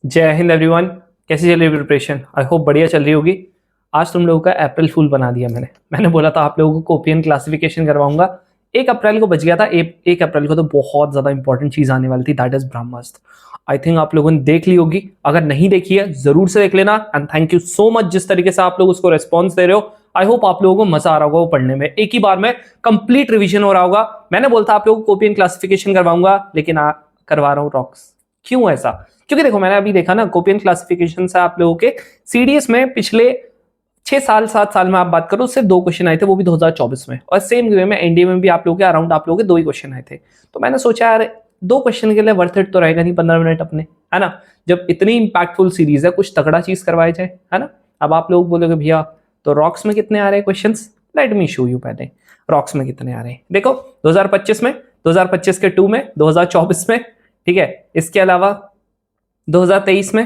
जय हिंद एवरीवन। कैसी चल रही है प्रिपरेशन? आई होप बढ़िया चल रही होगी। आज तुम लोगों का अप्रैल फूल बना दिया मैंने बोला था आप लोगों को ओपियन क्लासिफिकेशन करवाऊंगा। 1 अप्रैल को बच गया था। 1 अप्रैल को तो बहुत ज्यादा इंपॉर्टेंट चीज आने वाली थी, that is Brahmastra. I think आप लोगों ने देख ली होगी, अगर नहीं देखी है जरूर से देख लेना। And thank you so much जिस तरीके से आप लोग उसको रिस्पॉन्स दे रहे हो। आई होप आप लोगों को मजा आ रहा होगा वो पढ़ने में, एक ही बार में कंप्लीट रिवीजन हो रहा होगा। मैंने बोलता आप लोगों को ओपियन क्लासिफिकेशन करवाऊंगा, लेकिन करवा रहा हूँ रॉक्स। क्यों ऐसा? क्योंकि देखो मैंने अभी देखा ना, कोपियन क्लासिफिकेशन से आप लोगों के सीडीएस में पिछले 6 साल 7 साल में आप बात करो, उससे 2 क्वेश्चन आए थे, वो भी 2024 में। और सेम वे में एनडीए में भी आप लोगों के अराउंड आप लोगों के 2 ही क्वेश्चन आए थे। तो मैंने सोचा यार 2 क्वेश्चन के लिए वर्थ इट तो रहेगा नहीं 15 मिनट अपने, है ना। जब इतनी इंपैक्टफुल सीरीज है, कुछ तगड़ा चीज करवाई जाए, है ना। अब आप लोग बोलोगे भैया तो रॉक्स में कितने आ रहे हैं question? Let me show you पहले रॉक्स में कितने आ रहे हैं। देखो 2025 में, 2025 के 2 में, 2024 में, ठीक है। इसके अलावा 2023 में,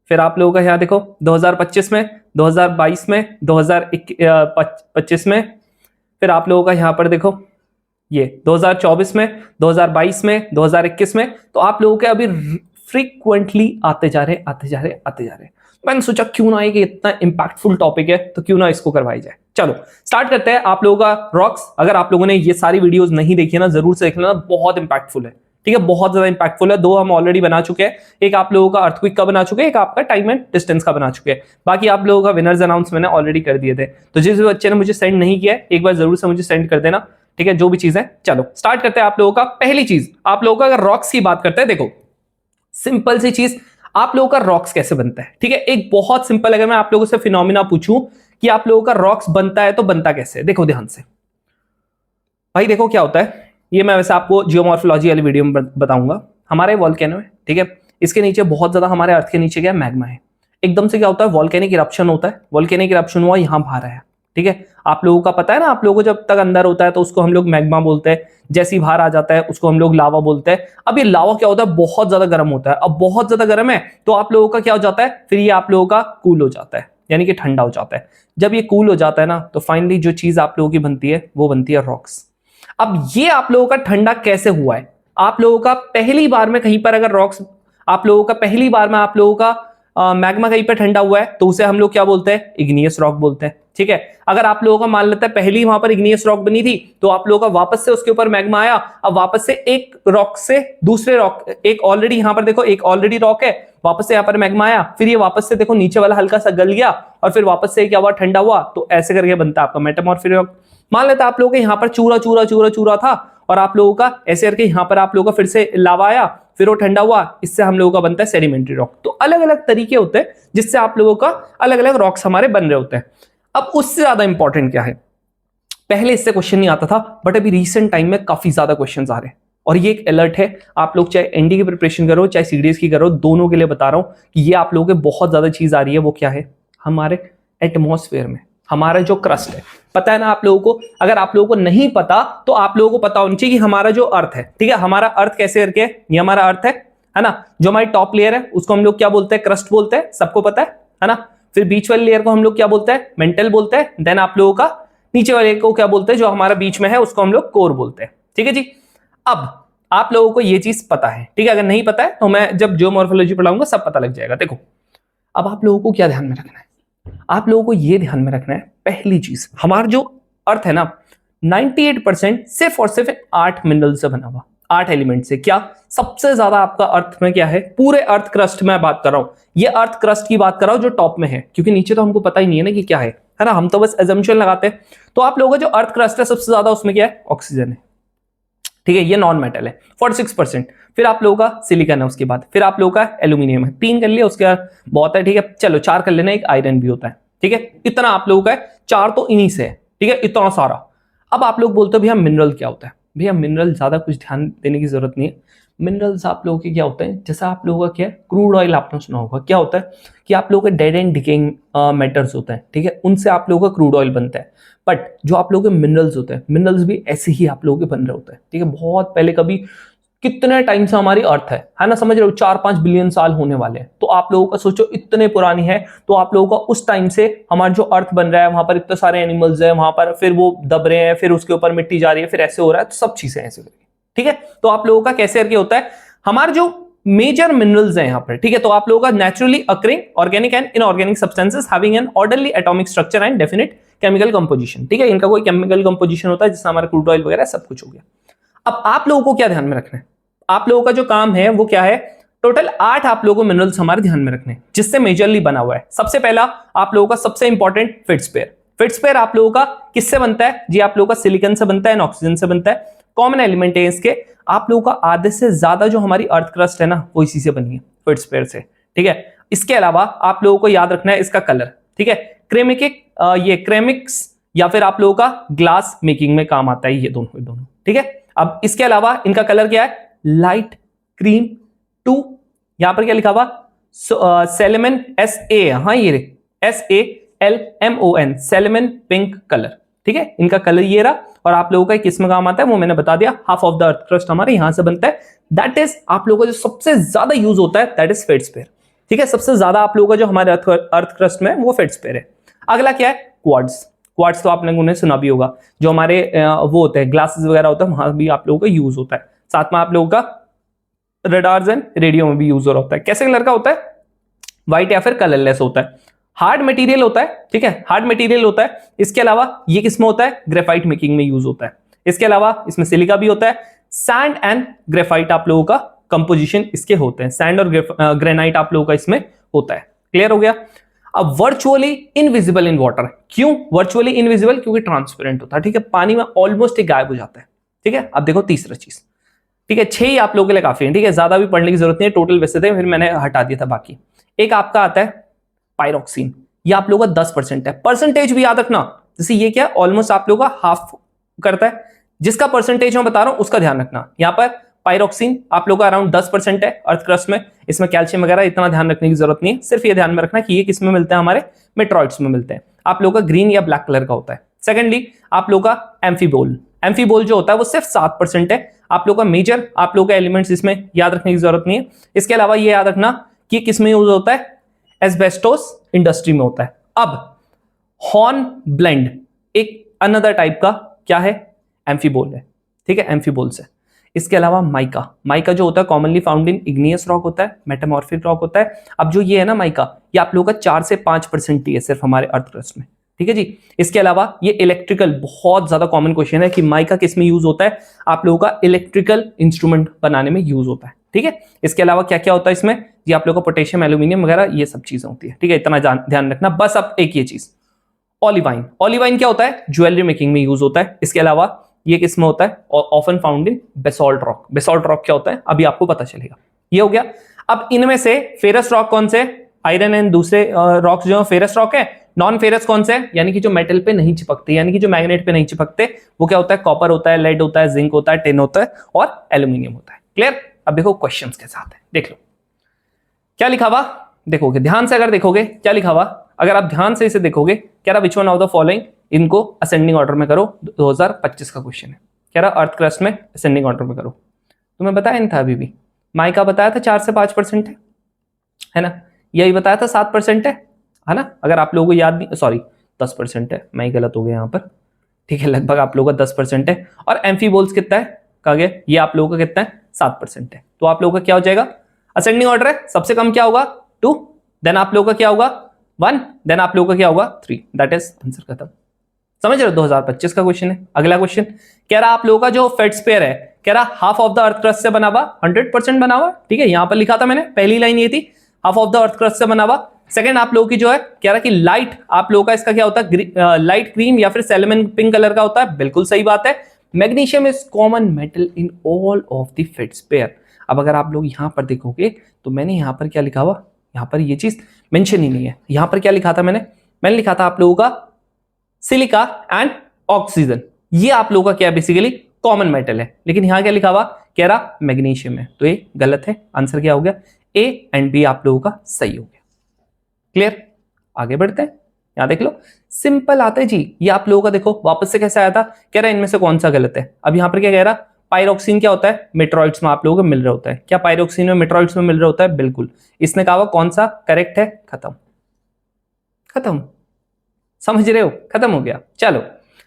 फिर आप लोगों का यहाँ देखो 2025 में, 2022 में, 2025 में, फिर आप लोगों का यहाँ पर देखो ये 2024 में, 2022 में, 2021 में। तो आप लोगों के अभी फ्रीक्वेंटली आते जा रहे। मैंने सोचा क्यों ना, कि इतना इंपैक्टफुल टॉपिक है तो क्यों ना इसको करवाई जाए। चलो स्टार्ट करते हैं। आप लोगों का रॉक्स, अगर आप लोगों ने ये सारी वीडियोस नहीं देखी ना, जरूर से देख लेना, बहुत इंपैक्टफुल है, ठीक है। बहुत ज्यादा इंपैक्टफुल है। 2 हम ऑलरेडी बना चुके हैं, एक आप लोगों का अर्थक्वेक का बना चुके हैं, एक आपका टाइम एंड डिस्टेंस का बना चुके हैं। बाकी आप लोगों का विनर्स अनाउंस मैंने ऑलरेडी कर दिए थे। तो जिस बच्चे ने मुझे सेंड नहीं किया है, एक बार जरूर से मुझे सेंड कर देना, ठीक है, जो भी चीज है। चलो स्टार्ट करते हैं। आप लोगों का पहली चीज, आप लोगों का अगर रॉक्स की बात करते हैं, देखो सिंपल सी चीज, आप लोगों का रॉक्स कैसे बनता है, ठीक है। एक बहुत सिंपल, अगर मैं आप लोगों से फिनोमिना पूछूं कि आप लोगों का रॉक्स बनता है तो बनता कैसे, देखो ध्यान से भाई। देखो क्या होता है, ये मैं वैसे आपको जियोमॉर्फोलॉजी वाली वीडियो में बताऊंगा। हमारे वॉल्केनो है, ठीक है, इसके नीचे बहुत ज्यादा, हमारे अर्थ के नीचे क्या है, मैग्मा है। एकदम से क्या होता है, वॉल्केनिक इरप्शन होता है। वॉल्केनिक इरप्शन हुआ, यहां बाहर आया, ठीक है। आप लोगों का पता है ना, आप लोगों को जब तक अंदर होता है तो उसको हम लोग मैग्मा बोलते हैं, जैसे ही बाहर आ जाता है उसको हम लोग लावा बोलते हैं। अब ये लावा क्या होता है, बहुत ज्यादा गर्म होता है। अब बहुत ज्यादा गर्म है तो आप लोगों का क्या हो जाता है, फिर ये आप लोगों का कूल हो जाता है, यानी कि ठंडा हो जाता है। जब ये कूल हो जाता है ना, तो फाइनली जो चीज आप लोगों की बनती है वो बनती है रॉक्स। अब ये आप लोगों का ठंडा कैसे हुआ है, आप लोगों का पहली बार में कहीं पर अगर रॉक्स, आप लोगों का पहली बार में आप लोगों का मैग्मा कहीं पर ठंडा हुआ है तो उसे हम लोग क्या बोलते हैं, इग्नियस रॉक बोलते हैं, ठीक है। अगर आप लोगों का मान लेते हैं पहली वहां पर इग्नियस रॉक बनी थी, तो आप लोगों का वापस से उसके ऊपर मैग्मा आया। अब वापस से एक रॉक से दूसरे रॉक, एक ऑलरेडी यहां पर देखो, एक ऑलरेडी रॉक है, वापस से यहां पर मैग्मा आया, फिर ये वापस से देखो नीचे वाला हल्का सा गल गया और फिर वापस से क्या हुआ, ठंडा हुआ। तो ऐसे करके बनता है आपका मेटामॉर्फिक रॉक। मान लेते हैं आप लोगों के यहाँ पर चूरा चूरा चूरा चूरा था और आप लोगों का ऐसे करके यहाँ पर आप लोगों का फिर से लावा आया, फिर वो ठंडा हुआ, इससे हम लोगों का बनता है सेडिमेंट्री रॉक। तो अलग अलग तरीके होते हैं जिससे आप लोगों का अलग अलग रॉक्स हमारे बन रहे होते हैं। अब उससे ज्यादा इंपॉर्टेंट क्या है, पहले इससे क्वेश्चन नहीं आता था, बट अभी रिसेंट टाइम में काफी ज्यादा क्वेश्चन आ रहे हैं। और ये एक अलर्ट है, आप लोग चाहे एनडी की प्रिपरेशन करो चाहे सीडीएस की करो, दोनों के लिए बता रहा हूं कि ये आप लोगों के बहुत ज्यादा चीज आ रही है। वो क्या है, हमारे एटमॉस्फेयर में हमारा जो क्रस्ट है, पता है ना आप लोगों को। अगर आप लोगों को नहीं पता तो आप लोगों को पता होना चाहिए कि हमारा जो अर्थ है, ठीक है, हमारा अर्थ कैसे करके, ये हमारा अर्थ है ना। जो हमारी टॉप लेयर है उसको हम लोग क्या बोलते हैं, क्रस्ट बोलते हैं, सबको पता है ना। फिर बीच वाली लेयर को हम लोग क्या बोलते हैं, मेंटल बोलते हैं। देन आप लोगों का नीचे वाले को क्या बोलते हैं, जो हमारा बीच में है उसको हम लोग कोर बोलते हैं, ठीक है जी। अब आप लोगों को ये चीज पता है, ठीक है। अगर नहीं पता है तो मैं जब जियोमॉर्फोलॉजी पढ़ाऊंगा सब पता लग जाएगा। देखो अब आप लोगों को क्या ध्यान में रखना है, आप लोगों को ये ध्यान में रखना है, पहली चीज, हमारा जो अर्थ है ना 98% सिर्फ और सिर्फ 8 मिनरल से बना हुआ, 8 एलिमेंट से। क्या सबसे ज्यादा आपका अर्थ में क्या है, पूरे अर्थ क्रस्ट में बात कर रहा हूं, ये अर्थ क्रस्ट की बात कर रहा हूं जो टॉप में है, क्योंकि नीचे तो हमको पता ही नहीं है ना कि क्या है ना, हम तो बस एजम्पशन लगाते हैं। तो आप लोगों का जो अर्थ क्रस्ट है सबसे ज्यादा उसमें क्या है, ऑक्सीजन है, ठीक है, ये नॉन मेटल है 46%। फिर आप लोगों का सिलिकॉन है, उसके बाद फिर आप लोगों का एल्यूमिनियम है, 3 कर लिया, उसके बाद बहुत है, ठीक है। चलो 4 कर लेना, एक आयरन भी होता है, ठीक है। इतना आप लोगों का है, 4 तो इन्हीं से है, ठीक है, इतना सारा। अब आप लोग बोलते हो भैया मिनरल क्या होता है, भैया मिनरल ज्यादा कुछ ध्यान देने की जरूरत नहीं है। मिनरल्स आप लोगों के क्या होते हैं, जैसा आप लोगों का क्या है, क्रूड ऑयल आपने सुना होगा, क्या होता है कि आप लोगों के डेड एंड डिकेइंग मेटल्स होते हैं, ठीक है, उनसे आप लोगों का क्रूड ऑयल बनता है। बट जो आप लोगों के मिनरल्स होते हैं, मिनरल्स भी ऐसे ही आप लोगों के बन रहे होते हैं, ठीक है। बहुत पहले कभी कितने टाइम से हमारी अर्थ है ना, समझ रहे हो, 4-5 बिलियन साल होने वाले हैं। तो आप लोगों का सोचो इतने पुरानी है, तो आप लोगों का उस टाइम से हमारा जो अर्थ बन रहा है, वहां पर इतने सारे एनिमल्स हैं, वहां पर फिर वो दब रहे हैं, फिर उसके ऊपर मिट्टी जा रही है, फिर ऐसे हो रहा है, तो सब चीजें ऐसे हो रही है, ठीक है। तो आप लोगों का कैसे करके होता है, हमारा जो मेजर मिनरल्स हैं यहाँ पर, ठीक है। तो आप लोगों का naturally occurring organic and inorganic substances having an orderly atomic structure and definite chemical composition, ठीक है। इनका कोई केमिकल कंपोजिशन होता है जिससे हमारा क्रूड ऑयल वगैरह सब कुछ हो गया। अब आप लोगों को क्या ध्यान में रखना है, आप लोगों का जो काम है वो क्या है, टोटल 8 आप लोगों को मिनरल्स हमारे ध्यान में रखने जिससे मेजरली बना हुआ है। सबसे पहला आप लोगों का सबसे इंपॉर्टेंट फिट्सपेयर। फिट्सपेयर आप लोगों का किससे बनता है जी, आप लोगों का सिलिकॉन से बनता है, ऑक्सीजन से बनता है, कॉमन एलिमेंट है इसके। आप लोगों का आधे से ज्यादा जो हमारी अर्थ क्रस्ट है ना वो इसी से बनी है, फिट्सपेयर से, ठीक है। इसके अलावा आप लोगों को याद रखना है इसका कलर, ठीक है। ये क्रेमिक्स या फिर आप लोगों का ग्लास मेकिंग में काम आता है ये दोनों, ठीक है। अब इसके अलावा इनका कलर क्या है, लाइट क्रीम टू, यहां पर क्या लिखा हुआ, सेलेमन SA, हाँ ये SALMON, सेलेमन पिंक कलर, ठीक है। इनका कलर ये रहा। और आप लोगों का किस में काम आता है वो मैंने बता दिया, half of the earth crust हमारे यहां से बनता है। दैट इज आप लोगों का जो सबसे ज्यादा यूज होता है दैट इज फिट्सपेयर, ठीक है। सबसे ज्यादा आप लोगों का जो हमारे अर्थ क्रस्ट में वो फिट्सपेयर है। अगला क्या है, क्वार्ट्ज। क्वार्ट्ज तो आप लोगों ने सुना भी होगा, जो हमारे वो होते हैं ग्लासेस वगैरह होता है वहां भी आप लोगों का यूज होता है। साथ में आप लोगों का रडार्स एंड रेडियो में भी यूज हो रहा होता है। कैसे कलर का होता है, व्हाइट या फिर कलरलेस होता है। हार्ड मटेरियल होता है, ठीक है, हार्ड मटेरियल होता है। इसके अलावा ये किसमें होता है, ग्रेफाइट मेकिंग में यूज होता है। इसके अलावा इसमें सिलिका भी होता है। सैंड एंड ग्रेफाइट आप लोगों का कंपोजिशन इसके होते हैं, सैंड और ग्रेनाइट आप लोगों का इसमें होता है। क्लियर हो गया। अब वर्चुअली इनविजिबल इन वाटर, क्यों वर्चुअली इनविजिबल, क्योंकि ट्रांसपेरेंट होता है, ठीक है, पानी में ऑलमोस्ट एक गायब हो जाता है, ठीक है। अब देखो तीसरा चीज, ठीक है, 6 ही आप लोगों के लिए काफी है, ठीक है, ज्यादा भी पढ़ने की जरूरत नहीं है, टोटल वैसे थे फिर मैंने हटा दिया था बाकी। एक आपका आता है पायरोक्सिन, ये आप लोगों का 10% है। परसेंटेज भी याद रखना, जैसे ये क्या ऑलमोस्ट आप लोगों का हाफ करता है, जिसका परसेंटेज मैं बता रहा हूं उसका ध्यान रखना। यहां पर पायरोक्सिन आप लोगों का अराउंड 10% है अर्थ क्रस्ट में। इसमें कैल्शियम वगैरह इतना ध्यान रखने की जरूरत नहीं है, सिर्फ ये ध्यान में रखना कि ये किस में मिलते हैं, हमारे मेट्रॉइड्स में मिलते हैं। आप लोगों का ग्रीन या ब्लैक कलर का होता है। सेकेंडली आप लोगों का एम्फीबोल, एम्फीबोल जो होता है वो सिर्फ 7% है। आप लोगों का मेजर आप लोगों का एलिमेंट्स इसमें याद रखने की जरूरत नहीं है। इसके अलावा ये याद रखना कि किस में यूज होता है, एस्बेस्टोस इंडस्ट्री में होता है। अब हॉर्न ब्लेंड एक अनदर टाइप का क्या है, एम्फीबोल है, ठीक है, एम्फीबोल से। इसके अलावा माइका, माइका जो होता है commonly found in igneous rock होता है, मेटामॉर्फिक रॉक होता है। अब जो ये है ना माइका, ये आप लोगों का 4 से 5% ही है सिर्फ हमारे अर्थ क्रस्ट में, ठीक है जी। इसके अलावा ये इलेक्ट्रिकल, बहुत ज्यादा कॉमन क्वेश्चन है कि माइका किस में यूज होता है, आप लोगों का इलेक्ट्रिकल इंस्ट्रूमेंट बनाने में यूज होता है, ठीक है। इसके अलावा क्या क्या होता है इसमें, ये आप लोगों का पोटेशियम, एल्यूमिनियम वगैरह ये सब चीजें होती है, ठीक है, इतना ध्यान रखना बस। अब एक ये चीज, ऑलिवाइन, ऑलिवाइन क्या होता है, ज्वेलरी मेकिंग में यूज होता है। इसके अलावा ये किस में होता है, often found in basalt rock. Basalt rock क्या होता है अभी आपको पता चलेगा, ये हो गया। अब इनमें से फेरस रॉक कौन से, आयरन एंड दूसरे रॉक्स जो फेरस रॉक है। नॉन फेरस कौन से, यानी कि जो मेटल पे नहीं चिपकते, यानी कि जो मैग्नेट पे नहीं चिपकते, वो क्या होता है, कॉपर होता है, लेड होता है, जिंक होता है, टिन होता है और एल्यूमिनियम होता है। क्लियर। अब देखो क्वेश्चंस के साथ है, देख लो क्या लिखा हुआ, देखोगे ध्यान से, अगर देखोगे क्या लिखा हुआ, अगर आप ध्यान से इसे देखोगे, कह रहा which one of the following, इनको असेंडिंग ऑर्डर में करो। 2025 का क्वेश्चन है, कह रहा अर्थ क्रस्ट में असेंडिंग ऑर्डर में करो। तुम्हें बताया नहीं था अभी भी, माइका बताया था 4 से 5% है ना, यही बताया था 7% है ना। अगर आप लोगों को याद नहीं, सॉरी 10% है, मैं ही गलत हो गया यहाँ पर, ठीक है, लगभग आप लोगों का 10% है। और एम्फीबोल्स कितना है, कहा गया ये आप लोगों का कितना है, 7% है। तो आप लोगों का क्या हो जाएगा, असेंडिंग ऑर्डर है, सबसे कम क्या होगा 2, देन आप लोगों का क्या होगा 1, देन आप लोगों का क्या होगा 3, दैट इज आंसर खत्म। समझ रहे हो, 2025 का क्वेश्चन है। अगला क्वेश्चन कह रहा आप लोगों का जो फेट्सपेयर है, कह रहा half of the earth crust से बना हुआ, 100% बना हुआ, ठीक है, यहां पर लिखा था मैंने, पहली लाइन ये थी, half of the earth crust से बना हुआ। सेकंड आप लोगों की जो है, कह रहा कि लाइट आप लोगों का इसका क्या होता है, लाइट क्रीम या फिर सेलेमन पिंक कलर का होता है, बिल्कुल सही बात है। Magnesium is common metal in all of the फेट्सपेयर। अब अगर आप लोग यहां पर देखोगे तो मैंने यहां पर क्या लिखा हुआ, यहां पर ये चीज मेंशन ही नहीं है। यहां पर क्या लिखा था मैंने लिखा था आप लोगों का सिलिका एंड ऑक्सीजन, ये आप लोगों का क्या बेसिकली कॉमन मेटल है, लेकिन यहां क्या लिखा हुआ, कह रहा मैग्नीशियम है, तो ये गलत है। आंसर क्या हो गया, ए एंड बी आप लोगों का सही हो गया। क्लियर, आगे बढ़ते हैं। यहां देख लो, सिंपल आता है जी, ये आप लोगों का देखो वापस से कैसे आया था, कह रहा इनमें से कौन सा गलत है। अब यहां पर क्या कह रहा, पायरोक्सिन क्या होता है, मेट्रॉइड्स में आप लोगों को मिल रहा होता है। क्या पायरोक्सिन में मेट्रॉइड्स में मिल रहा होता है, बिल्कुल। इसने कहा कौन सा करेक्ट है, खत्म, खत्म, समझ रहे हो, खत्म हो गया। चलो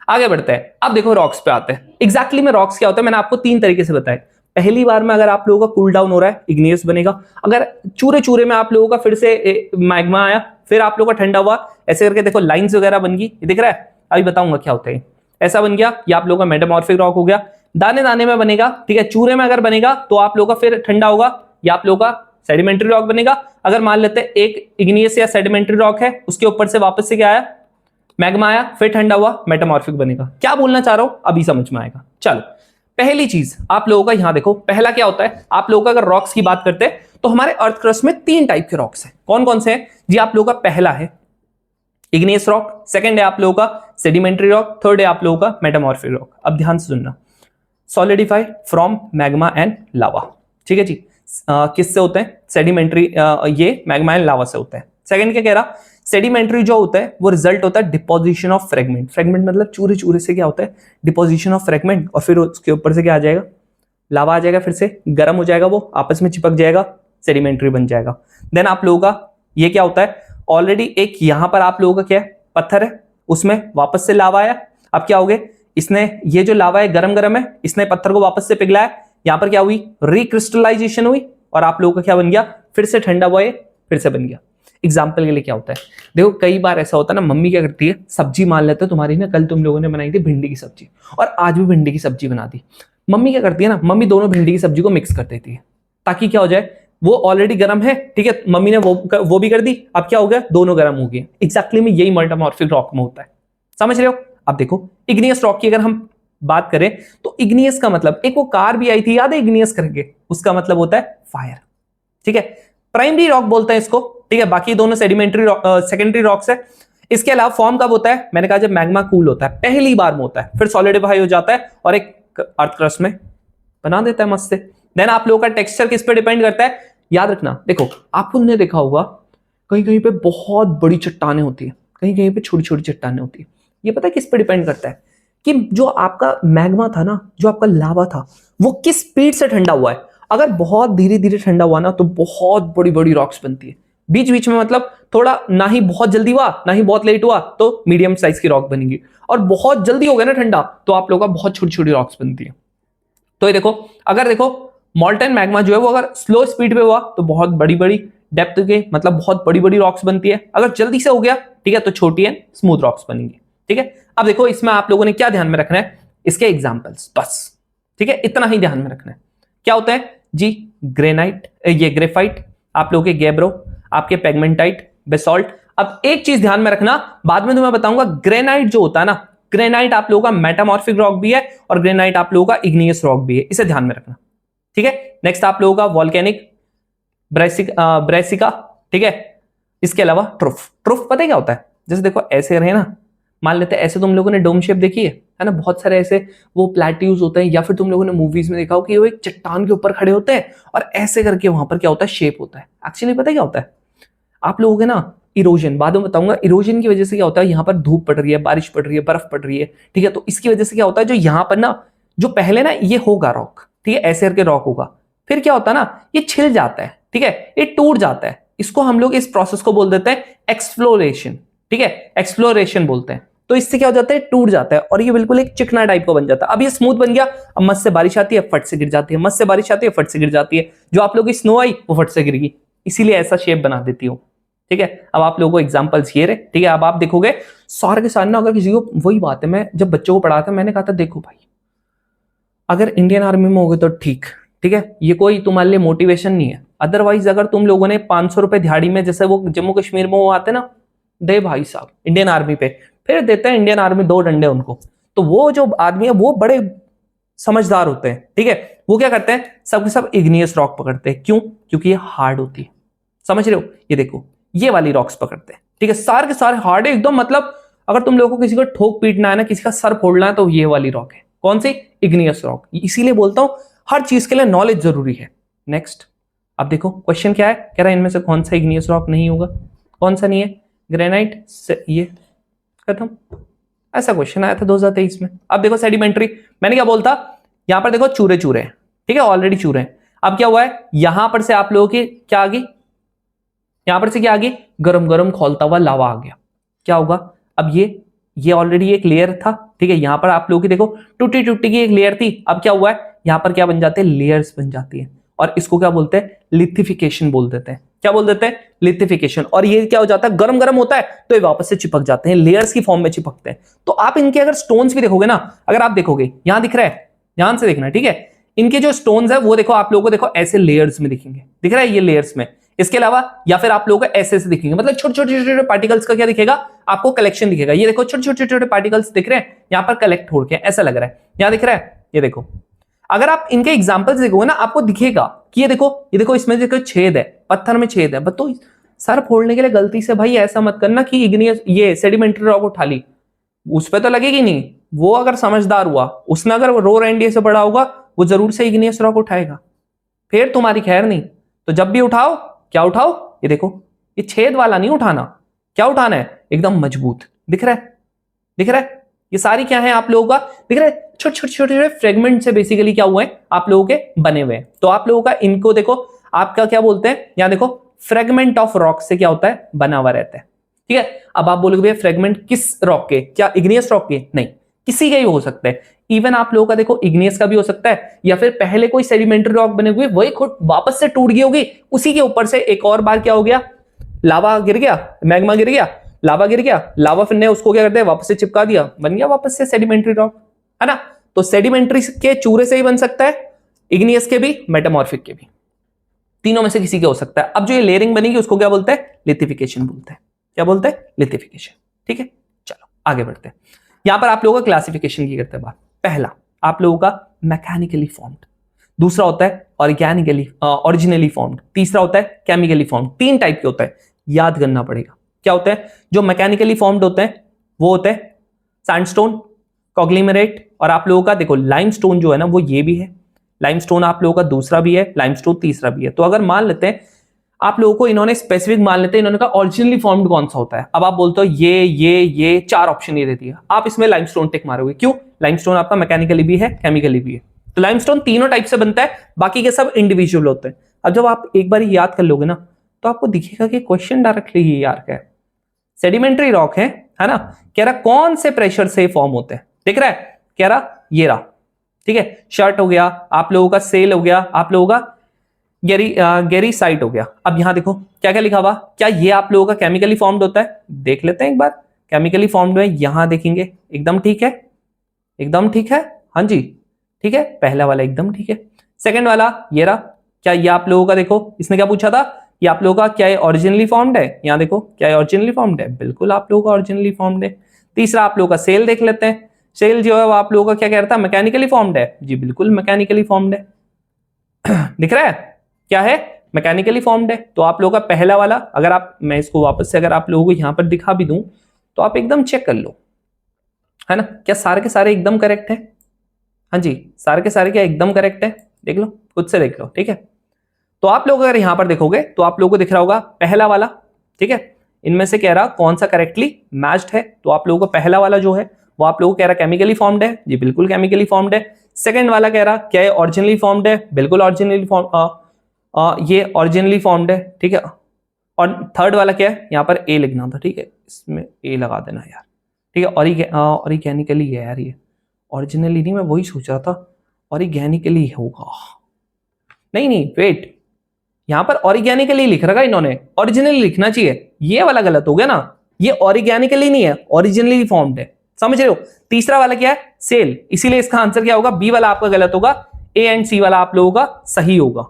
आगे बढ़ते हैं। अब देखो रॉक्स पे आते हैं। एग्जैक्टली में रॉक्स क्या होता है, मैंने आपको 3 तरीके से बताया। पहली बार में अगर आप लोगों का कूल डाउन हो रहा है, इग्नियस बनेगा। अगर चूरे चूरे में आप लोगों का फिर से मैग्मा आया, फिर आप लोगों का ठंडा हुआ, ऐसे करके देखो लाइंस वगैरह बन गई, ये दिख रहा है, अभी बताऊंगा क्या होता है। ऐसा बन गया, ये आप लोगों का मेटामॉर्फिक रॉक हो गया। दाने दाने में बनेगा, ठीक है, चूरे में अगर बनेगा तो आप लोगों का फिर ठंडा होगा, या आप लोगों का सेडिमेंट्री रॉक बनेगा। अगर मान लेते हैं एक इग्नियस या सेडिमेंट्री रॉक है, उसके ऊपर से वापस से क्या आया, मैग्मा आया, फिर ठंडा हुआ, मेटामॉर्फिक बनेगा। क्या बोलना चाह रहा हूं अभी समझ में आएगा। चलो, पहली चीज आप लोगों का यहां देखो, पहला क्या होता है, आप लोगों का अगर रॉक्स की बात करते हैं तो हमारे अर्थ क्रस्ट में 3 टाइप के रॉक्स हैं। कौन कौन से हैं जी? आप लोगों का पहला है इग्नियस रॉक, सेकंड है आप लोगों का सेडिमेंट्री रॉक, थर्ड है आप लोगों का मेटामॉर्फिक रॉक। अब ध्यान से सुनना, सॉलिडिफाई फ्रॉम मैग्मा एंड लावा, ठीक है जी। किससे होते हैं? सेडिमेंट्री, ये मैग्मा एंड लावा से होता है। सेकंड क्या कह रहा, सेडिमेंट्री जो होता है वो रिजल्ट होता है डिपोजिशन ऑफ फ्रेगमेंट। फ्रेगमेंट मतलब चूरे चूरे से क्या होता है, डिपोजिशन ऑफ फ्रेगमेंट, और फिर उसके ऊपर से क्या आ जाएगा, लावा आ जाएगा, फिर से गर्म हो जाएगा, वो आपस में चिपक जाएगा, सेडिमेंट्री बन जाएगा। देन आप लोगों का ये क्या होता है, ऑलरेडी एक यहां पर आप लोगों का क्या है, पत्थर है, उसमें वापस से लावा आया। अब क्या हो गया, इसने ये जो लावा है गरम गरम है, इसने पत्थर को वापस से पिघलाया, यहां पर क्या हुई, रिक्रिस्टलाइजेशन हुई, और आप लोगों का क्या बन गया, फिर से ठंडा हुआ, फिर से बन गया। एग्जाम्पल के लिए क्या होता है, देखो कई बार ऐसा होता है ना, मम्मी क्या करती है, सब्जी मान लेते हैं तुम्हारी ना, कल तुम लोगों ने बनाई थी भिंडी की सब्जी, और आज भी भिंडी की सब्जी बना दी। मम्मी क्या करती है ना, मम्मी दोनों भिंडी की सब्जी को मिक्स कर देती है, ताकि क्या हो जाए, वो ऑलरेडी गर्म है, ठीक है, मम्मी ने वो भी कर दी, अब क्या हो गया, दोनों गर्म हो गए। एग्जैक्टली में यही मेटामॉर्फिक रॉक में होता है, समझ रहे हो। अब देखो इग्नियस रॉक की अगर हम बात करें तो इग्नियस का मतलब, एक वो कार भी आई थी याद है इग्नियस करके, उसका मतलब होता है फायर, ठीक है। प्राइमरी रॉक बोलते हैं इसको, ठीक है, बाकी दोनों सेडिमेंट्री सेकेंडरी रॉक्स है। इसके अलावा फॉर्म कब होता है, मैंने कहा जब मैग्मा कूल होता है, पहली बार में होता है, फिर सॉलिडिफाई हो जाता है और एक अर्थ क्रस्ट में बना देता है मस्त से। देन आप लोगों का टेक्सचर किस पे डिपेंड करता है, याद रखना, देखो आपको ने देखा होगा कहीं कहीं पे बहुत बड़ी चट्टानें होती है, कहीं कहीं पे छोटी छोटी चट्टानें होती है। ये पता है किस पे डिपेंड करता है, कि जो आपका मैग्मा था ना, जो आपका लावा था, वो किस स्पीड से ठंडा हुआ है। अगर बहुत धीरे धीरे ठंडा हुआ ना तो बहुत बड़ी बड़ी रॉक्स बनती है, बीच बीच में मतलब थोड़ा ना ही बहुत जल्दी हुआ ना ही बहुत लेट हुआ तो मीडियम साइज की रॉक बनेगी, और बहुत जल्दी हो गया ना ठंडा तो आप लोगों का बहुत छोटी छोटी रॉक्स बनती है। तो ये देखो, अगर देखो मॉल्टन मैग्मा जो है वो अगर स्लो स्पीड पे हुआ तो बहुत बड़ी बड़ी डेप्थ के मतलब बहुत बड़ी बड़ी रॉक्स बनती है, अगर जल्दी से हो गया ठीक है तो छोटी एंड स्मूथ रॉक्स बनेंगी, ठीक है। अब देखो इसमें आप लोगों ने क्या ध्यान में रखना है, इसके एग्जांपल्स बस, ठीक है, इतना ही ध्यान में रखना है। क्या होता है जी, ग्रेनाइट, ये ग्रेफाइट, आप लोगों के गैब्रो, आपके पेगमेंटाइट, बेसॉल्ट। अब एक चीज ध्यान में रखना, बाद में तुम्हें बताऊंगा, ग्रेनाइट जो होता है ना, ग्रेनाइट आप लोगों का मेटामॉर्फिक रॉक भी है और ग्रेनाइट आप लोगों का इग्नियस रॉक भी है, इसे ध्यान में रखना, ठीक है। नेक्स्ट आप लोगों का वॉल्केनिक, ब्रेसिका, ठीक है। इसके अलावा ट्रुफ, ट्रुफ पता है क्या होता है, जैसे देखो ऐसे रहे ना, मान लेते हैं ऐसे, तुम लोगों ने डोम शेप देखी है ना, बहुत सारे ऐसे वो प्लेट्यूज होते हैं, या फिर तुम लोगों ने मूवीज में देखा हो कि वो एक चट्टान के ऊपर खड़े होते हैं और ऐसे करके वहां पर क्या होता है, शेप होता है। एक्चुअली पता है क्या होता है, आप लोगों के ना इरोजन, बाद में बताऊंगा, इरोजन की वजह से क्या होता है, यहाँ पर धूप पड़ रही है, बारिश पड़ रही है, बर्फ पड़ रही है, ठीक है, तो इसकी वजह से क्या होता है, जो यहाँ पर ना, जो पहले ना ये होगा रॉक, ठीक है, ऐसे करके रॉक होगा, फिर क्या होता है ना, ये छिल जाता है, ठीक है, ये टूट जाता है, इसको हम लोग इस प्रोसेस को बोल देते हैं एक्सप्लोरेशन, ठीक है, एक्सप्लोरेशन बोलते हैं। तो इससे क्या हो जाता है, टूट जाता है और ये बिल्कुल एक चिकना टाइप का बन जाता है। अब ये स्मूथ बन गया, अब मस्त से बारिश आती है, फट से गिर जाती है, मस्त से बारिश आती है, फट से गिर जाती है, जो आप लोगों की स्नो आई वो फट से गिर गई, इसीलिए ऐसा शेप बना देती हूँ, ठीक है। अब आप लोगों को एग्जांपल्स ये रहे, ठीक है। अब आप देखोगे सारे के सारे ना, अगर किसी को, वही बात है, मैं जब बच्चों को पढ़ाता मैंने कहा था, देखो भाई अगर इंडियन आर्मी में हो गए तो ठीक, ठीक है, ये कोई तुम्हारे लिए मोटिवेशन नहीं है, अदरवाइज अगर तुम लोगों ने 500 रुपए दिहाड़ी में, जैसे वो जम्मू कश्मीर में वो आते ना, दे भाई साहब इंडियन आर्मी पे, फिर देते हैं इंडियन आर्मी 2 डंडे उनको, तो वो जो आदमी है वो बड़े समझदार होते हैं, ठीक है, वो क्या करते हैं, सबके सब इग्नियस रॉक पकड़ते हैं, क्यों, क्योंकि ये हार्ड होती है, समझ रहे हो, ये देखो ये वाली रॉक्स पकड़ते हैं, ठीक है, सारे के सारे हार्ड है एकदम, मतलब अगर तुम लोगों को किसी को ठोक पीटना है ना, किसी का सर फोड़ना है, तो ये वाली रॉक है, कौन सी, इग्नियस रॉक। इसीलिए बोलता हूं हर चीज के लिए नॉलेज जरूरी है। नेक्स्ट, अब देखो क्वेश्चन क्या है, कह रहा है इनमें से कौन सा इग्नियस रॉक नहीं होगा, कौन सा नहीं है, ग्रेनाइट से ये खत्म, ऐसा क्वेश्चन आया था 2023 में। अब देखो सेडिमेंट्री, मैंने क्या बोलता, यहां पर देखो चूरे चूरे हैं, ठीक है, ऑलरेडी चूरे हैं। अब क्या हुआ है, यहां पर से आप लोगों की क्या आ गई, यहां पर से क्या आ गई, गरम गरम खौलता हुआ लावा आ गया, क्या होगा, अब ये ऑलरेडी एक लेयर था, ठीक है, यहां पर आप लोगों की देखो टूटी टूटी की एक लेयर थी, अब क्या हुआ है, यहाँ पर क्या बन जाते हैं, लेयर्स बन जाती है, और इसको क्या बोलते हैं, लिथिफिकेशन बोल देते हैं। क्या बोल देते हैं, लिथिफिकेशन। और ये क्या हो जाता है, गरम गरम होता है तो ये वापस से चिपक जाते हैं, लेयर्स की फॉर्म में चिपकते हैं। तो आप इनके अगर स्टोन्स भी देखोगे ना, अगर आप देखोगे यहां दिख रहा है, ध्यान से देखना, ठीक है, इनके जो स्टोन्स है वो देखो आप लोगों को, देखो ऐसे लेयर्स में दिखेंगे, दिख रहा है ये लेयर्स में। इसके अलावा या फिर आप लोगों को ऐसे ऐसे दिखेंगे, मतलब छोटे छोटे छोटे पार्टिकल्स का क्या दिखेगा आपको, कलेक्शन दिखेगा। ये देखो छोटे छोटे छोटे पार्टिकल्स दिख रहे हैं, यहाँ पर कलेक्ट हो के ऐसा लग रहा है, यहाँ दिख रहा है, ये देखो। अगर आप इनके एग्जांपल्स देखोगे ना, आपको दिखेगा कि ये देखो इसमें देखो छेद है, पत्थर में छेद है। तो सर फोड़ने के लिए गलती से भाई ऐसा मत करना कि इग्नियस ये सेडिमेंट्री रॉक उठा ली, उस पर तो लगेगी नहीं। वो अगर समझदार हुआ, उसने अगर रो एनडीए से बड़ा होगा, वो जरूर से इग्नियस रॉक उठाएगा, फिर तुम्हारी खैर नहीं। तो जब भी उठाओ, क्या उठाओ, ये देखो, ये छेद वाला नहीं उठाना, क्या उठाना है, एकदम मजबूत। दिख रहा है, दिख रहा है, ये सारी क्या है आप लोगों का, दिख रहा है, छोटे छोटे छोटे फ्रेगमेंट से बेसिकली क्या हुए हैं आप लोगों के बने हुए हैं। तो आप लोगों का इनको देखो, आपका क्या बोलते हैं, यहां देखो फ्रेगमेंट ऑफ रॉक से क्या होता है, बना हुआ रहता है, ठीक है। अब आप बोलोगे भैया फ्रेगमेंट किस रॉक के, क्या इग्नियस रॉक के, नहीं, किसी का ही हो सकता है। इवन आप लोगों का देखो इग्नियस का भी हो सकता है, या फिर पहले कोई सेडिमेंट्री रॉक बने हुए, वही खुद वापस से टूट गई होगी, उसी के ऊपर से एक और बार क्या हो गया, लावा गिर गया, मैग्मा गिर गया, लावा गिर गया, लावा फिर ने उसको क्या करते हैं, वापस से चिपका दिया, बन गया वापस से सेडिमेंट्री रॉक, है ना। तो सेडिमेंट्री के चूरे से ही बन सकता है, इग्नियस के भी, मेटामॉर्फिक के भी, तीनों में से किसी के हो सकता है। अब जो ये लेयरिंग बनेगी उसको क्या बोलते हैं, लिथिफिकेशन बोलते हैं। क्या बोलते हैं, लिथिफिकेशन, ठीक है। चलो आगे बढ़ते हैं। यहां पर आप लोगों का क्लासिफिकेशन की करते हैं बात। पहला आप लोगों का मैकेनिकली फॉर्म्ड, दूसरा होता है ऑर्गेनिकली ओरिजिनली फॉर्म्ड, तीसरा होता है केमिकली फॉर्म्ड। तीन टाइप के होता है, याद करना पड़ेगा। क्या होता है, जो मैकेनिकली फॉर्म्ड होते हैं वो होते हैं सैंडस्टोन, कॉग्लिमरेट, और आप लोगों का देखो लाइमस्टोन जो है ना वो ये भी है, लाइमस्टोन आप लोगों का दूसरा भी है, लाइमस्टोन तीसरा भी है। तो अगर मान लेते हैं आप लोगों को, इन्होंने स्पेसिफिक मान लेते हैं, इन्होंने कहा ओरिजिनली फॉर्म्ड कौन सा होता है। अब आप बोलते हो ये चार ऑप्शन ये देती है, आप इसमें लाइमस्टोन टिक मारोगे, क्यों, लाइमस्टोन आपका मैकेनिकली भी है, केमिकली भी है। तो लाइमस्टोन तीनों टाइप से बनता है, बाकी के सब इंडिविजुअल होते हैं। अब जब आप एक बार याद कर लोगे ना, तो आपको दिखेगा कि क्वेश्चन डायरेक्टली ही यार क्या है, सेडिमेंट्री रॉक है ना, कह रहा कौन से प्रेशर से फॉर्म होते हैं, दिख रहा है, कह रहा ये रहा, ठीक है, शर्ट हो गया, आप लोगों का सेल हो गया, आप लोगों का गेरी साइट हो गया। अब यहां देखो क्या क्या लिखा हुआ, क्या ये आप लोगों का केमिकली फॉर्म्ड होता है, देख लेते हैं एक बार। केमिकली फॉर्म्ड है, यहां देखेंगे एकदम ठीक है, एकदम ठीक है, हाँ जी ठीक है, पहला वाला एकदम ठीक है। सेकंड वाला ये रहा, क्या ये आप लोगों का देखो, इसने क्या पूछा था, ये आप लोगों का क्या है ओरिजिनली फॉर्म्ड है, यहां देखो क्या है ओरिजिनली फॉर्म्ड है, बिल्कुल आप लोगों का ओरिजिनली फॉर्म्ड है। तीसरा आप लोगों का सेल देख लेते हैं, सेल जो है वो आप लोगों का क्या कह रहा था, मैकेनिकली फॉर्म्ड है, जी बिल्कुल मैकेनिकली फॉर्म्ड है। दिख रहा है क्या है, मैकेनिकली फॉर्म्ड है। तो आप लोगों का पहला वाला, अगर आप, मैं इसको वापस से अगर आप लोगों को यहां पर दिखा भी दूं तो आप एकदम चेक कर लो, है ना, क्या सारे के सारे एकदम करेक्ट है, हाँ जी सारे के सारे क्या एकदम करेक्ट है, देख लो खुद से देख लो, ठीक है। तो आप लोग अगर यहां पर देखोगे तो आप लोगों को दिख रहा होगा पहला वाला, ठीक है, इनमें से कह रहा कौन सा करेक्टली मैच्ड है, तो आप लोगों को पहला वाला जो है वो आप लोगों को कह रहा केमिकली फॉर्म्ड है, जी बिल्कुल केमिकली फॉर्म्ड है। सेकंड वाला कह रहा क्या है ओरिजिनली फॉर्म्ड है, बिल्कुल ओरिजिनली फॉर्म, ये ओरिजिनली फॉर्म्ड है, ठीक है। और थर्ड वाला क्या है, यहाँ पर ए लिखना था, ठीक है, इसमें ए लगा देना यार, ठीक है। ऑर्गेनिकली है यार, ये ओरिजिनली नहीं, मैं वही सोच रहा था ऑर्गेनिकली होगा, नहीं वेट, यहां पर ऑर्गेनिकली लिख रखा इन्होंने, ओरिजिनली लिखना चाहिए, ये वाला गलत हो गया ना, ये ऑर्गेनिकली नहीं है, ओरिजिनली फॉर्म्ड है, समझ रहे हो। तीसरा वाला क्या है, सेल, इसीलिए इसका आंसर क्या होगा, बी वाला आपका गलत होगा, ए एंड सी वाला आप लोगों का सही होगा।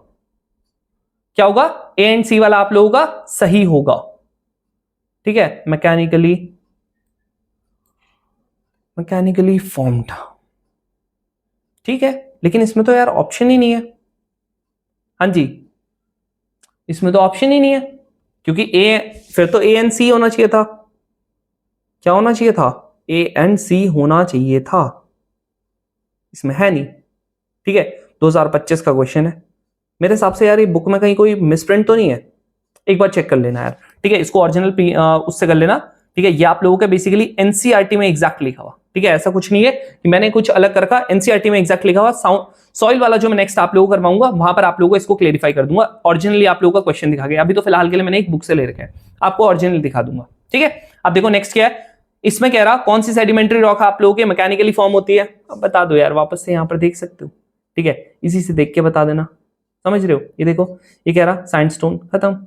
क्या होगा, ए एंड सी वाला आप लोगों का सही होगा, ठीक है, मैकेनिकली फॉर्म्ड, ठीक है। लेकिन इसमें तो यार ऑप्शन ही नहीं है, हाँ जी इसमें तो ऑप्शन ही नहीं है, क्योंकि ए, फिर तो ए एंड सी होना चाहिए था, क्या होना चाहिए था, ए एंड सी होना चाहिए था, इसमें है नहीं, ठीक है। 2025 का क्वेश्चन है मेरे हिसाब से यार, ये बुक में कहीं कोई मिसप्रिंट तो नहीं है, एक बार चेक कर लेना यार, ठीक है, इसको ओरिजिनल उससे कर लेना, ठीक है। ये आप लोगों का बेसिकली एनसीईआरटी में एग्जैक्ट लिखा हुआ, ठीक है, ऐसा कुछ नहीं है कि मैंने कुछ अलग कर रखा, एनसीईआरटी में एग्जैक्ट लिखा हुआ। सॉइल वाला जो मैं नेक्स्ट आप लोगों को करवाऊंगा वहां पर आप लोगों को इसको क्लेरिफाई कर दूंगा, ओरिजिनली आप लोगों का क्वेश्चन दिखा गया, अभी तो फिलहाल के लिए मैंने एक बुक से ले रखा है, आपको ओरिजिनल दिखा दूंगा, ठीक है। अब देखो नेक्स्ट क्या है, इसमें कह रहा कौन सी सेडिमेंट्री रॉक आप लोगों के मैकेनिकली फॉर्म होती है, अब बता दो यार, वापस से यहां पर देख सकते हो, ठीक है, इसी से देख के बता देना, समझ रहे हो। ये देखो, ये कह रहा सैंडस्टोन, खत्म,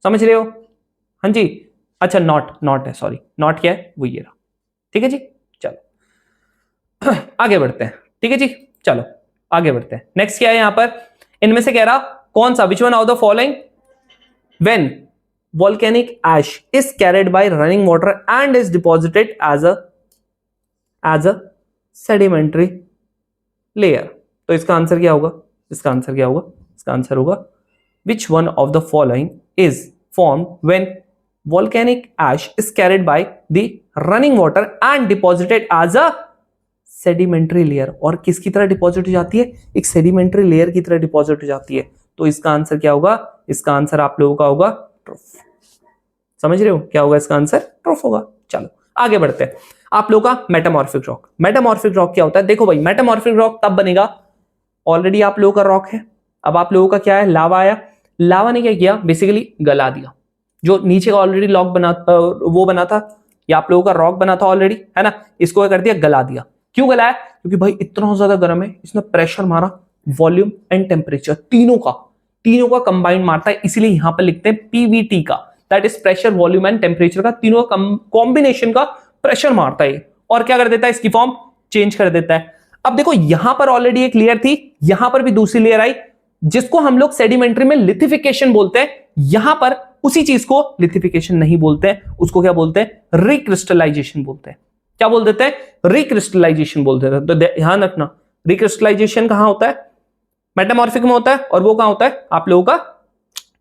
समझ रहे हो। हाँ जी, अच्छा नॉट है, सॉरी, नॉट क्या है, वो ये रहा। ठीक है जी, चलो आगे बढ़ते हैं। ठीक है जी, चलो आगे बढ़ते हैं। नेक्स्ट क्या है यहां पर, इनमें से कह रहा कौन सा, which one of the following when volcanic ash is carried by running water and is deposited as a sedimentary layer। तो इसका आंसर क्या होगा, इसका आंसर क्या होगा, इसका आंसर होगा which one of the following is formed when volcanic ash is carried by the running water and deposited as a sedimentary layer। और किसकी तरह डिपॉजिट हो जाती है, एक सेडिमेंट्री लेयर की तरह डिपॉजिट हो जाती है। तो इसका आंसर क्या होगा, इसका आंसर आप लोगों का होगा ट्रुफ। समझ रहे हो क्या होगा, इसका आंसर ट्रुफ होगा। चलो आगे बढ़ते हैं। आप लोगों का मेटामॉर्फिक रॉक, मेटामॉर्फिक रॉक क्या होता है, देखो भाई मेटामॉर्फिक रॉक तब बनेगा, ऑलरेडी आप लोगों का रॉक है, अब आप लोगों का क्या है, लावा आया, लावा ने क्या किया, बेसिकली गला दिया। जो नीचे का ऑलरेडी लॉक बना वो बना था, या आप लोगों का रॉक बना था ऑलरेडी, है ना, इसको क्या कर दिया, गला दिया। क्यों गलाया, क्योंकि भाई इतना ज्यादा गर्म है, इसने प्रेशर मारा, वॉल्यूम एंड टेम्परेचर तीनों का कंबाइंड मारता है, इसीलिए यहां पर लिखते हैं पीवीटी का, that is pressure volume and temperature का तीनों कॉम्बिनेशन का प्रेशर मारता है, और क्या कर देता है, इसकी फॉर्म चेंज कर देता है। अब देखो यहां पर ऑलरेडी एक लेयर थी, यहां पर भी दूसरी लेयर आई, जिसको हम लोग सेडिमेंट्री में लिथिफिकेशन बोलते हैं। यहां पर उसी चीज को लिथिफिकेशन नहीं बोलते हैं, उसको क्या बोलते हैं, रिक्रिस्टलाइजेशन बोलते हैं। क्या बोल देते हैं, रिक्रिस्टलाइजेशन बोल देते हैं। तो ध्यान रखना, रिक्रिस्टलाइजेशन कहां होता है, मेटामॉर्फिक में होता है, और वो कहां होता है, आप लोगों का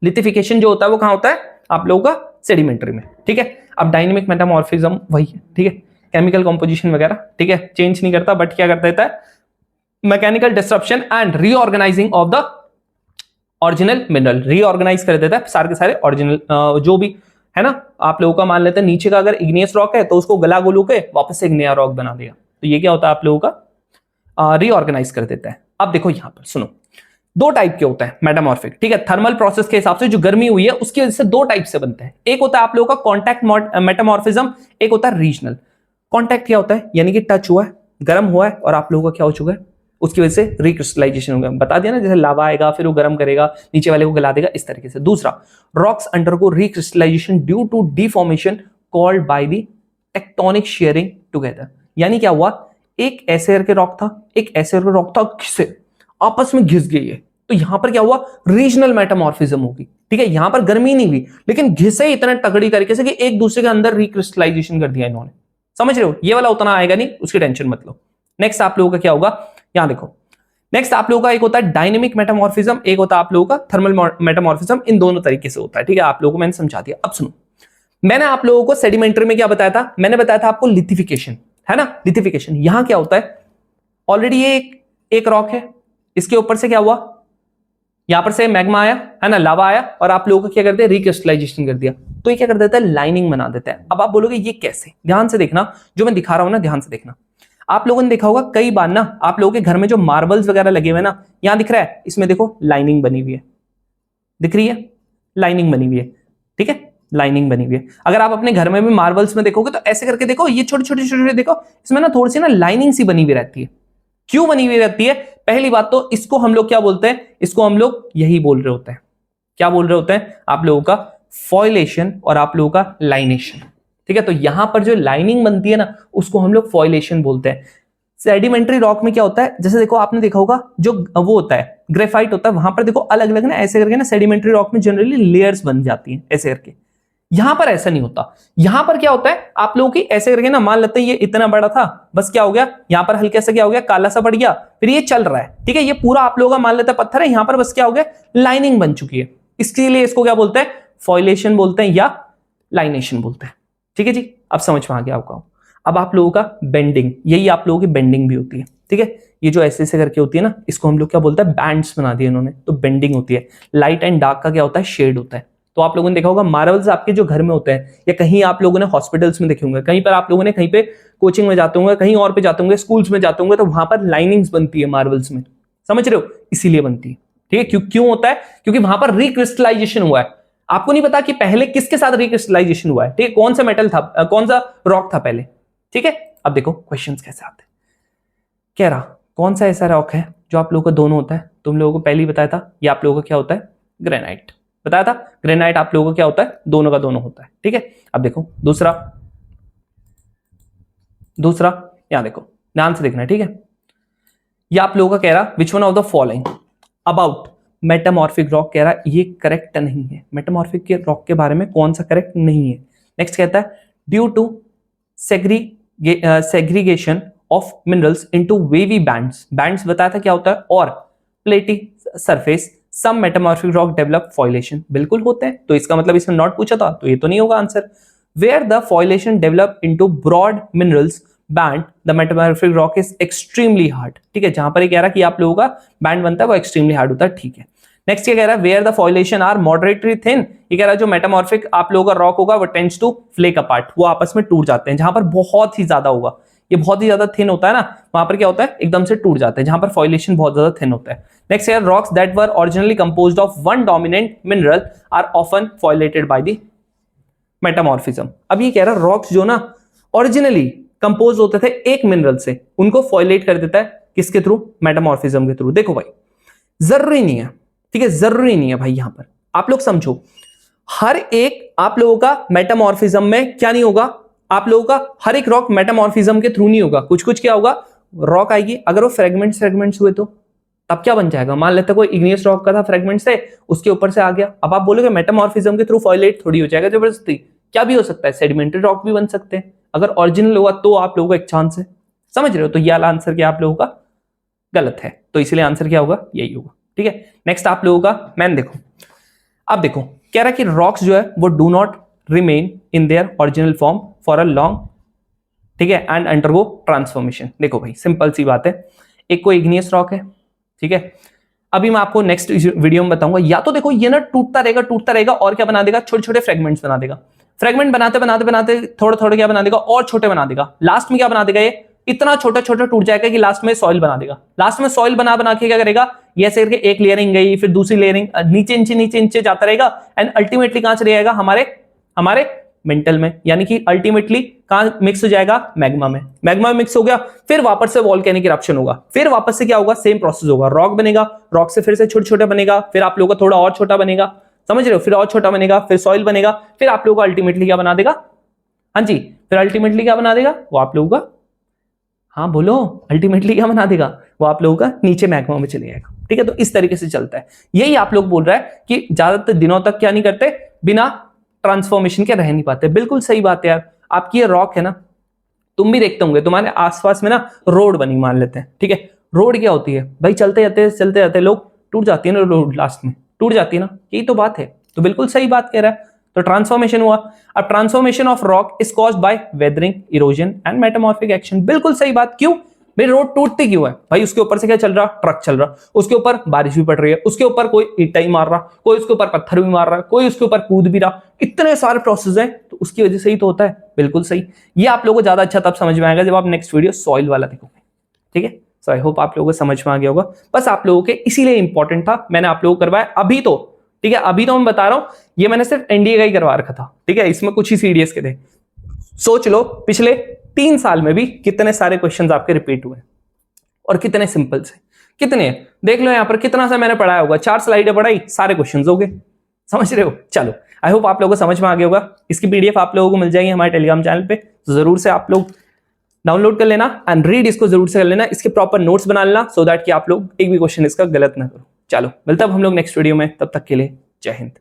लिथिफिकेशन जो होता है वो कहां होता है, आप लोगों का सेडिमेंट्री में। ठीक है, अब डायनेमिक मेटामॉर्फिज्म वही है, ठीक है, केमिकल कंपोजिशन वगैरह, ठीक है, चेंज नहीं करता, बट क्या कर देता है, mechanical disruption and reorganising of the original mineral, reorganise कर देता है सारे के सारे ओरिजिनल जो भी है ना। आप लोगों का मान लेते हैं नीचे का अगर इग्नियस रॉक है तो उसको गला गोलू के वापस से एक नया रॉक बना दिया, तो ये क्या होता है, आप लोगों का रीऑर्गेनाइज कर देता है। अब देखो यहां पर सुनो, दो टाइप के होता है मेटामॉर्फिक, ठीक है, थर्मल प्रोसेस के हिसाब से जो गर्मी हुई है उसकी वजह से दो टाइप से बनते हैं। एक होता है आप लोगों का कॉन्टैक्ट मेटामॉर्फिज्म, एक होता है रीजनल। कॉन्टैक्ट क्या होता है, यानी कि टच हुआ है, गर्म हुआ है, और आप लोगों का क्या हो चुका है, उसकी वजह से रिक्रिस्टलाइजेशन हो गया, बता दिया ना, जैसे लावा आएगा फिर वो गर्म करेगा, नीचे वाले को गला देगा, इस तरीके से। दूसरा, rocks undergo recrystallisation due to deformation called by the tectonic shearing together. यानी क्या हुआ, एक ऐसे करके रॉक था, एक ऐसे करके रॉक था, घिसे आपस में घिस गई है, तो यहां पर क्या हुआ, रीजनल मेटामॉर्फिज्म होगी। ठीक है, यहां पर गर्मी नहीं हुई, लेकिन घिसे इतना तगड़ी तरीके से कि एक दूसरे के अंदर रिक्रिस्टलाइजेशन कर दिया इन्होंने। समझ रहे हो, ये वाला उतना आएगा नहीं, उसकी टेंशन मत लो। नेक्स्ट आप लोगों का क्या होगा, यहां देखो, नेक्स्ट आप लोगों का एक होता है डायनेमिक मेटामॉर्फिज्म, एक होता है आप लोगों का थर्मल मेटामॉर्फिज्म। इन दोनों तरीके से होता है, ठीक है, आप लोगों को मैंने समझा दिया। अब सुनो, मैंने आप लोगों को सेडिमेंट्री में क्या बताया था, मैंने बताया था आपको लिथिफिकेशन, है ना, लिथिफिकेशन। यहां क्या होता है, ऑलरेडी ये एक रॉक है, इसके ऊपर से क्या हुआ, यहां पर से मैग्मा आया, है ना, लावा आया, और आप लोगों को क्या करते हैं, रिक्रिस्टलाइजेशन कर दिया, तो ये क्या कर देता है, लाइनिंग बना देता है। अब आप बोलोगे ये कैसे, ध्यान से देखना, जो मैं दिखा रहा हूं ना, ध्यान से देखना। आप लोगों ने देखा होगा कई बार ना, आप लोगों के घर में जो मार्बल्स वगैरह लगे हुए ना, यहां दिख रहा है, इसमें देखो लाइनिंग बनी हुई है, दिख रही है, लाइनिंग बनी हुई है, ठीक है, लाइनिंग बनी हुई है। अगर आप अपने घर में भी मार्बल्स में देखोगे तो ऐसे करके देखो, ये छोटे छोटे छोटे देखो, इसमें ना थोड़ी सी ना लाइनिंग सी बनी हुई रहती है। क्यों बनी हुई रहती है, पहली बात तो इसको हम लोग क्या बोलते हैं, इसको हम लोग यही बोल रहे होते हैं, क्या बोल रहे होते हैं, आप लोगों का फॉइलेशन और आप लोगों का लाइनेशन। ठीक है, तो यहां पर जो लाइनिंग बनती है ना, उसको हम लोग फॉइलेशन बोलते हैं। सेडिमेंट्री रॉक में क्या होता है, जैसे देखो आपने देखा होगा, जो वो होता है ग्रेफाइट होता है, वहां पर देखो अलग अलग ना ऐसे करके ना सेडिमेंट्री रॉक में जनरली लेयर्स बन जाती हैं ऐसे करके। यहां पर ऐसा नहीं होता, यहां पर क्या होता है, आप लोगों की ऐसे करके ना, मान लेते हैं ये इतना बड़ा था, बस क्या हो गया, यहां पर हल्के से क्या हो गया, काला सा पड़ गया, फिर ये चल रहा है, ठीक है, ये पूरा आप लोगों का मान लेते हैं पत्थर है, यहां पर बस क्या हो गया, लाइनिंग बन चुकी है, इसके लिए इसको क्या बोलते हैं, फॉइलेशन बोलते हैं या लाइनेशन बोलते हैं। ठीक है जी, अब समझ में आ गया आपका। अब आप लोगों का बेंडिंग, यही आप लोगों की बेंडिंग भी होती है। ठीक है, ये जो ऐसे ऐसे करके होती है ना, इसको हम लोग क्या बोलते हैं, बैंड्स बना दिए इन्होंने, तो बेंडिंग होती है। लाइट एंड डार्क का क्या होता है, शेड होता है। तो आप लोगों ने देखा होगा मार्बल्स आपके जो घर में होते हैं, या कहीं आप लोगों ने हॉस्पिटल्स में देखे होंगे, कहीं पर आप लोगों ने कहीं पे कोचिंग में जाते होंगे, कहीं और पे जाते होंगे, स्कूल्स में जाते होंगे, तो वहां पर लाइनिंग्स बनती है मार्बल्स में, समझ रहे हो, इसीलिए बनती है। ठीक है, क्यों होता है, क्योंकि वहां पर रिक्रिस्टलाइजेशन हुआ है। आपको नहीं पता कि पहले किसके साथ रिक्रिस्टलाइजेशन हुआ है, ठीक है, कौन सा मेटल था, कौन सा रॉक था पहले। ठीक है, अब देखो क्वेश्चंस कैसे आते हैं। कह रहा कौन सा ऐसा रॉक है जो आप लोगों का दोनों होता है? तुम लोगों को पहले ही बताया था, ये आप लोगों का क्या होता है? ग्रेनाइट। बताया था ग्रेनाइट आप लोगों का क्या होता है? दोनों का दोनों होता है। ठीक है, अब देखो दूसरा यहां देखो, ध्यान से देखना है। ठीक है, ये आप लोगों का कह रहा which one of the following about metamorphic rock, कह रहा ये करेक्ट नहीं है। मेटामॉर्फिक के रॉक के बारे में कौन सा करेक्ट नहीं है? नेक्स्ट कहता है due to segregation of minerals into wavy bands. Bands बताया था क्या होता है, और platy surface some metamorphic rock develop foliation. बिल्कुल होते हैं, तो इसका मतलब इसने नॉट पूछा था, तो ये तो नहीं होगा answer. Where the foliation develop into broad minerals band the metamorphic rock is extremely hard. ठीक है, जहां पर ये कह रहा है कि आप लोगों का बैंड बनता है वो एक्सट्रीमली हार्ड होता है। ठीक है, नेक्स्ट ये कह रहा है where the foliation are moderately thin. ये कह रहा है जो मेटामॉर्फिक आप लोगों का रॉक होगा वो टेंड्स टू फ्लेक अपार्ट, वो आपस में टूट जाते हैं। जहां पर बहुत ही ज्यादा होगा, ये बहुत ही ज्यादा थिन होता है ना, वहां पर क्या होता है एकदम से टूट जाते हैं, जहां पर फॉइलेशन बहुत ज्यादा थिन होता है। नेक्स्ट है rocks that were originally composed of one dominant mineral are often foliated by the metamorphism. अब ये कह रहा है रॉक्स जो ना ओरिजिनली कंपोज होते थे एक मिनरल से, उनको फॉइलेट कर देता है किसके थ्रू? मेटामॉर्फिज्म के थ्रू। देखो भाई जरूरी नहीं है, ठीक है, जरूरी नहीं है भाई, यहां पर आप लोग समझो, हर एक आप लोगों का मेटामॉर्फिज्म में क्या नहीं होगा, आप लोगों का हर एक रॉक मेटामॉर्फिज्म के थ्रू नहीं होगा। कुछ कुछ क्या होगा, रॉक आएगी, अगर वो फ्रेगमेंट्स हुए तो तब क्या बन जाएगा? मान लेते कोई इग्नियस रॉक का था, फ्रेगमेंट से उसके ऊपर से आ गया, अब आप बोलोगे मेटामॉर्फिज्म के थ्रू फॉइलेट थोड़ी हो जाएगा जबरदस्ती। क्या भी हो सकता है, सेडिमेंट्री रॉक भी बन सकते हैं, अगर ओरिजिनल होगा तो आप लोगों का एक चांस है। समझ रहे हो? तो ये वाला आंसर क्या आप लोगों का गलत है, तो इसलिए आंसर क्या होगा? यही होगा। ठीक है, नेक्स्ट आप लोगों का मैन देखो, अब देखो कह रहा है कि रॉक्स जो है वो do not remain in their original form for a long, ठीक है, एंड अंडरगो ट्रांसफॉर्मेशन। देखो भाई सिंपल सी बात है, एक कोई इग्नियस रॉक है, ठीक है, अभी मैं आपको नेक्स्ट वीडियो में बताऊंगा, या तो देखो ये ना टूटता रहेगा और क्या बना देगा, छोटे छोटे फ्रेगमेंट्स बना देगा, फ्रेगमेंट बनाते थोड़ा थोड़ा क्या बना देगा, और छोटे बना देगा, लास्ट में क्या बना देगा, ये इतना छोटा छोटा टूट जाएगा कि लास्ट में सॉइल बना देगा। लास्ट में सॉइल बना के क्या करेगा, ये ऐसे करके एक लेयरिंग गई, फिर दूसरी लेयरिंग, नीचे इंचे जाता रहेगा, एंड अल्टीमेटली कहां चले जाएगा, हमारे मेंटल में, यानी कि अल्टीमेटली कहां मिक्स हो जाएगा, मैग्मा में। मैग्मा में मिक्स हो गया, फिर वापस से वोल्केनिक इरप्शन होगा, फिर वापस से क्या होगा, सेम प्रोसेस होगा, रॉक बनेगा, रॉक से फिर से छोटे छोटे बनेगा, फिर आप लोगों का थोड़ा और छोटा बनेगा, समझ रहे हो, फिर और छोटा बनेगा, फिर सॉइल बनेगा, फिर आप लोगों का अल्टीमेटली क्या बना देगा, हाँ जी, फिर अल्टीमेटली क्या बना देगा वो आप लोगों का, हाँ बोलो, अल्टीमेटली क्या बना देगा वो आप लोगों का नीचे मैग्मा में चले जाएगा। ठीक है, तो इस तरीके से चलता है। यही आप लोग बोल रहा है कि ज्यादातर दिनों तक क्या नहीं करते, बिना ट्रांसफॉर्मेशन के रह नहीं पाते। बिल्कुल सही बात है यार, आपकी ये रॉक है ना, तुम भी देखते होंगे तुम्हारे आसपास में ना रोड बनी, मान लेते हैं, ठीक है, रोड क्या होती है भाई, चलते जाते लोग टूट जाती है ना, रोड लास्ट में टूट जाती है ना, यही तो बात है। तो बिल्कुल सही बात कह रहा है, तो ट्रांसफॉर्मेशन हुआ। अब transformation of rock is caused by weathering, erosion and metamorphic action. बिल्कुल सही बात, क्यों भाई, रोड टूटती क्यों है भाई, उसके ऊपर से क्या चल रहा, ट्रक चल रहा, उसके ऊपर बारिश भी पड़ रही है, उसके ऊपर कोई ईंटा ही मार रहा, कोई उसके ऊपर पत्थर भी मार रहा, कोई उसके ऊपर कूद भी रहा, इतने सारे प्रोसेस हैं, तो उसकी वजह से ही तो होता है। बिल्कुल सही, ये आप लोगों को ज्यादा अच्छा तब समझ में आएगा जब आप नेक्स्ट वीडियो सॉइल वाला देखोगे। ठीक है, सो आई होप आप लोगों को समझ में आ गया होगा, बस आप लोगों के इसीलिए इंपॉर्टेंट था, मैंने आप लोगों को करवाया अभी तो। ठीक है, अभी तो मैं बता रहा हूं, ये मैंने सिर्फ एनडीए का ही करवा रखा था, ठीक है, इसमें कुछ ही सीडीएस के थे। सोच लो पिछले 3 साल में भी कितने सारे क्वेश्चंस आपके रिपीट हुए और कितने सिंपल से, कितने देख लो यहाँ पर कितना सा मैंने पढ़ाया होगा, 4 स्लाइडें पढ़ाई, सारे क्वेश्चंस हो गए। समझ रहे हो? चलो आई होप आप लोगों को समझ में आ गया होगा। इसकी पीडीएफ आप लोगों को मिल जाएगी हमारे टेलीग्राम चैनल पे, तो जरूर से आप लोग डाउनलोड कर लेना एंड रीड इसको जरूर से कर लेना, इसके प्रॉपर नोट्स बना लेना, सो दैट कि आप लोग एक भी क्वेश्चन इसका गलत ना करो। चलो मिलता है हम लोग नेक्स्ट वीडियो में, तब तक के लिए जय हिंद।